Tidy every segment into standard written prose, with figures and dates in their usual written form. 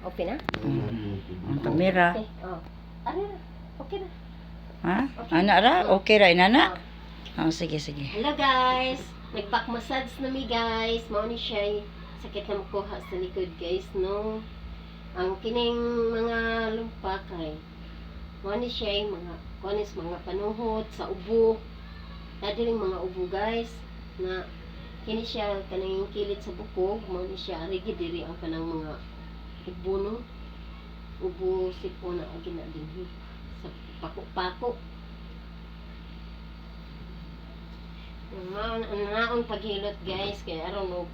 Okay na? Ang kamera. Okay. Oh. Ano na? Okay na. Ha? Ana ra? Okay ra inana? Oh. Oh, sige, sige. Hello guys. Nag-back massage na mi guys. Mao ni siya. Sakit na makuha sa likod guys, no? Ang kining mga lumpa kay mao ni siya mga kunis mga panuhot sa ubo. Dadiling mga ubo guys na kini siya kanang kilit sa bukog, mao ni siya rigid diri ang kanang mga ubo no. Ubo sipon na agi na dinhi sa pako-pako. Naon paghilot guys kay aron og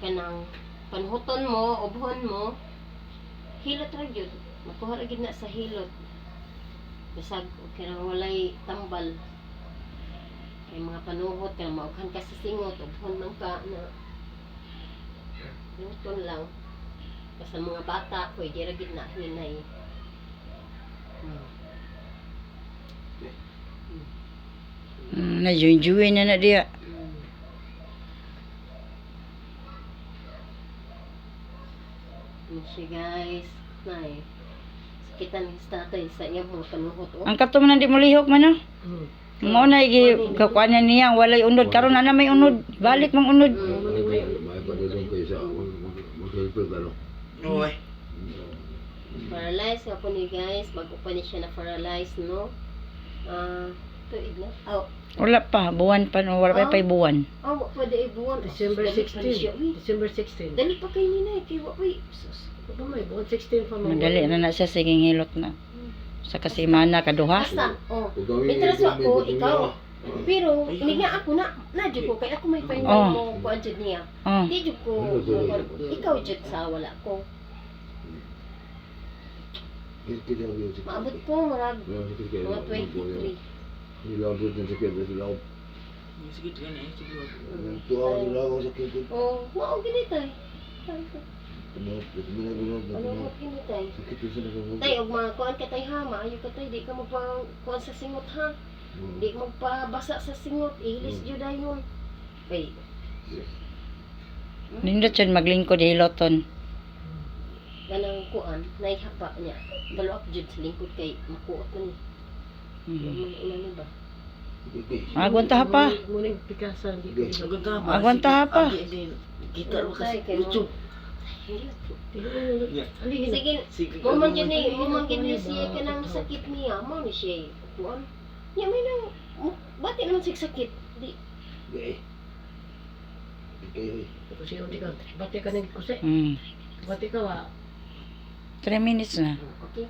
kanang panhuton mo, ubhon mo. Hilot ra gyud. Makuha ra gyud na sa hilot. Bisag okay ra walay tambal. Kay mga panuhot kay maughan ka sa singot, ubhon man ka na luton lang. Basta mga bata pwede ra gyud na hinay. Na join na dia. Siya guys, nay. Sakitan ni tatay sa iyang mga panuhot. Oh. Ang kato man di mo lihok man no. Mo na igi kakuanan niya walay unod karon ana may unod. Balik mang unod. Oy. Paralyzed ka po ni guys. Bago pa ni siya na paralyzed, no? Tuig na. Wala pa, buwan pa no, wala pa pay buwan. Pwede ibuwan. December 16. December 16. Dali pa kay nina. Kaya wait. Ano may buwan 16 pa mo. Madali na siya sige hilot na. Sa kasimana kaduha. Basta, interest ako, ikaw. Pero, hindi nga ako nadyo ko. Kaya ako may final mo kuan dyan niya. Hindi dyan ko. Ikaw dyan sa wala ko. Maabot ko, mga 23. Nilabot ng sakit na sila. Sakit ka na eh, siguro. Tuwa nila ako sakit. Mao ginitay. Ano Ginitay. sakit yung sila. Tay, og mga kuan ka tay ha, maayo ka tay, di ka magpa-kuan sa singot ha. Di ka magpabasa sa singot, ihilis jud dayon. Wait. Nindot siya maglingkod hiloton. Ganang kuan, naihapa niya. Balok jud sa lingkod kay makuot man. Ano ba? Agwanta pa. Muning pikasan di ko. Nagagaba. Agwanta pa. Kita mo kasi YouTube. Sige, gumangin ni siya ka ng sakit niya, mo ni siya. Kuan. Niya may nang bati naman siya sakit. Di. Okay. Kasi undi ka. Bati ka nang kusi. Mm. Bati ka wa. 3 minutes na. Okay.